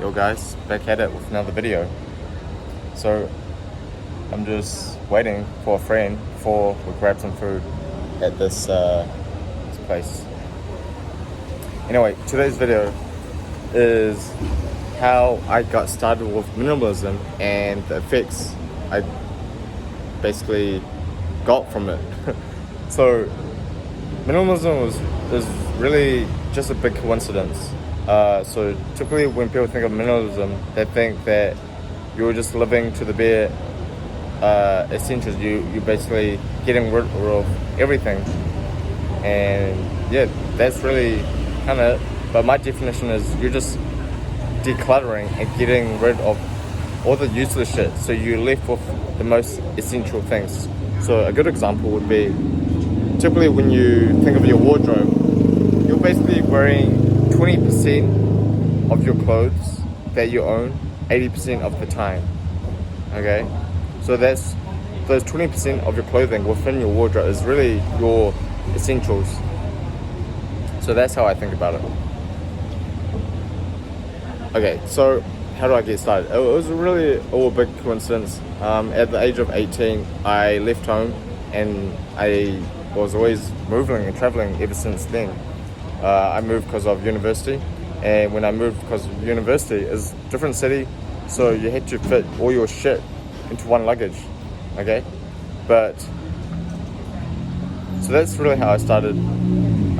Yo guys, back at it with another video. So I'm just waiting for a friend before we grab some food at this place. Anyway, today's video is how I got started with minimalism and the effects I basically got from it. So minimalism is really just a big coincidence. So typically when people think of minimalism, they think that you're just living to the bare essentials. You're basically getting rid of everything, and yeah, that's really kind of. But my definition is you're just decluttering and getting rid of all the useless shit, so you're left with the most essential things. So a good example would be typically when you think of your wardrobe, you're basically wearing 20% of your clothes that you own 80% of the time. Okay, so that's those 20% of your clothing within your wardrobe is really your essentials. So that's how I think about it. Okay, so how do I get started? It was really a big coincidence. At the age of 18, I left home, and I was always moving and traveling ever since then. I moved because of university, and when I moved because of university, it's a different city, so you had to fit all your shit into one luggage, okay? But, so that's really how I started,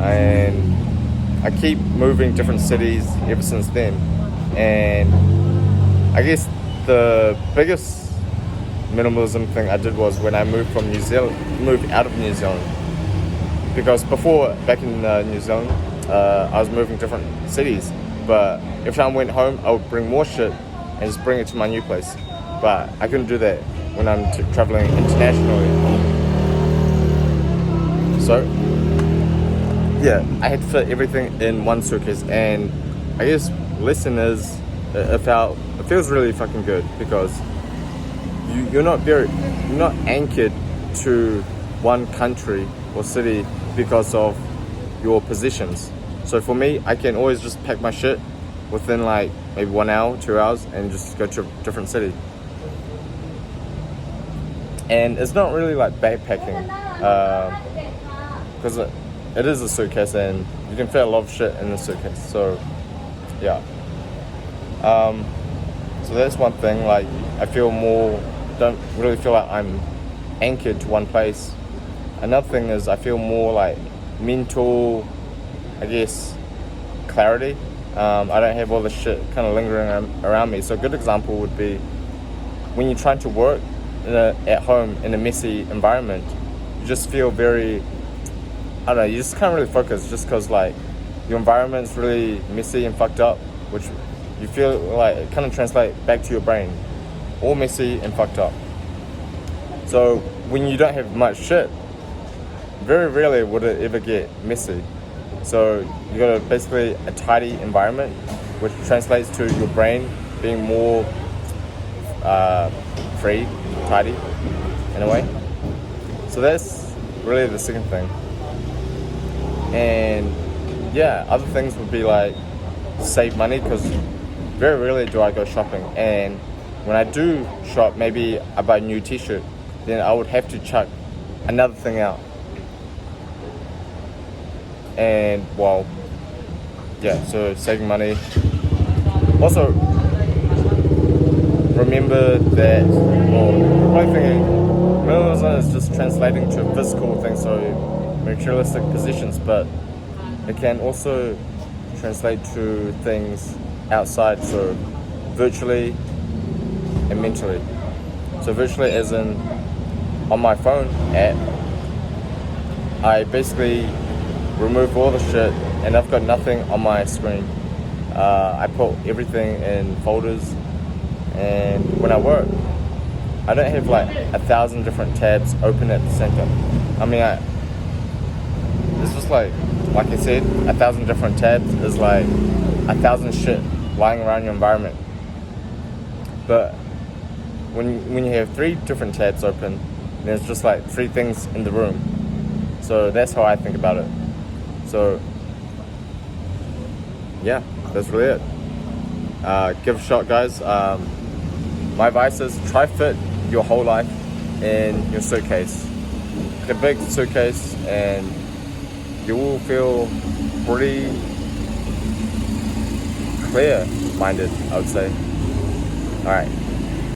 and I keep moving different cities ever since then. And I guess the biggest minimalism thing I did was when I moved out of New Zealand. Because before, back in New Zealand, I was moving different cities, but every time I went home, I would bring more shit and just bring it to my new place. But I couldn't do that when I'm traveling internationally. So, yeah, I had to fit everything in one suitcase, and I guess lesson is it feels really fucking good because you're not anchored to one country or city because of your possessions. So for me, I can always just pack my shit within like maybe 1 hour, 2 hours, and just go to a different city. And it's not really like backpacking, because it is a suitcase and you can fit a lot of shit in the suitcase. So yeah. So that's one thing. Like I don't really feel like I'm anchored to one place. Another thing is I feel more like mental, I guess, clarity. I don't have all the shit kind of lingering around me. So a good example would be when you're trying to work at home in a messy environment, you just feel very, I don't know, you just can't really focus just because like your environment's really messy and fucked up, which you feel like it kind of translates back to your brain, all messy and fucked up. So when you don't have much shit, very rarely would it ever get messy. So you got basically a tidy environment, which translates to your brain being more free, tidy in a way. So that's really the second thing. And yeah, other things would be like save money, because very rarely do I go shopping, and when I do shop, maybe I buy a new t-shirt, then I would have to chuck another thing out. And well, yeah, so saving money. Also, remember that, well, my thing, minimalism is just translating to physical things, so materialistic positions, but it can also translate to things outside, so virtually and mentally. So virtually as in on my phone app, I basically remove all the shit and I've got nothing on my screen. I put everything in folders, and when I work, I don't have like 1,000 different tabs open at the same time. I mean, it's just like I said, 1,000 different tabs is like 1,000 shit lying around your environment. But when you have 3 different tabs open, then it's just like 3 things in the room. So that's how I think about it. So yeah, that's really it. Give it a shot, guys. My advice is try fit your whole life in your suitcase. Get a big suitcase and you will feel pretty clear-minded, I would say. All right.